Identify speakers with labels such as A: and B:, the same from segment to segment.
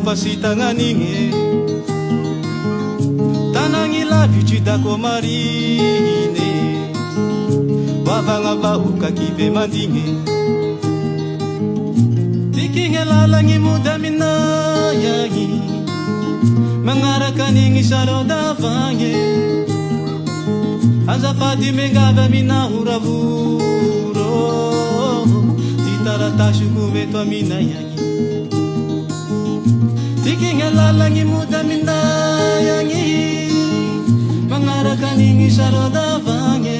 A: pasitanganine tanangi lavitry dako marine vavanavahoka kive mandigne tikigne lalagny moda minayagny magnaraka anigny sarodavagne azafady mengavy aminahoravoro ty taratasiko veto aminayagny tikigne lalagny moda minayagny magnaraka anigny sarodavagne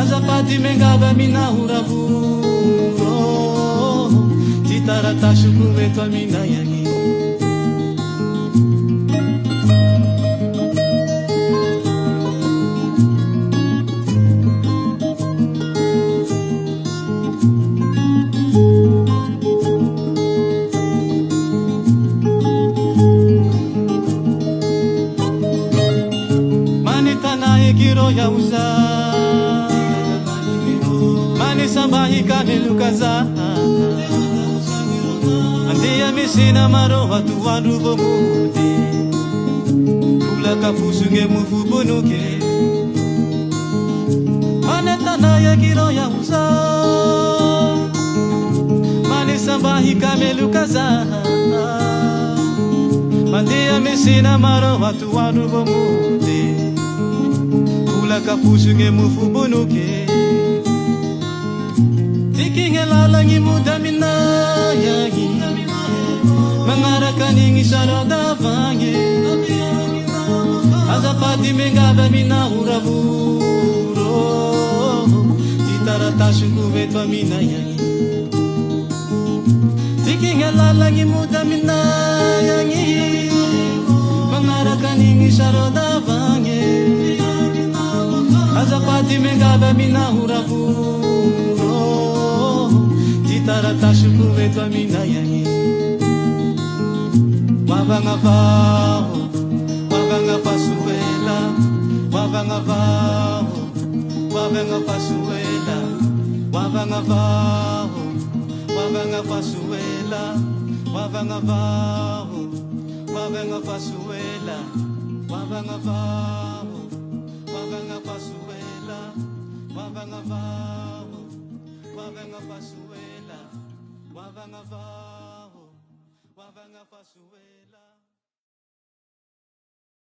A: azafady mengavy aminahoravoro ty taratasiko veto aminayagny Kiro ya uza mani sambahi kanelu kaza andia misina maro watu wandu bomude kula kapusunge mufu bonuke manetana ya kiro ya uza mani sambahi kanelu kaza andia misina maro watu wandu bomude kapusunge mufu bonuke tikinge lalagny moda minayagny magnaraka anigny sarodavagne azafady mengavy aminahoravoro ty taratasiko veto aminayagny tikinge lalagny moda minayagny magnaraka anigny sarodavagne azafady mengavy aminahoravoro ty taratasiko veto aminayagny mavanavaho mavagnapasoela mavanavaho mavagnapasoela mavanavaho mavagnapasoela mavanavaho mavagnapasoela mavanavaho Pasuela, wavangavaho, wavangapasuela, wavangavaho, wavangapasuela.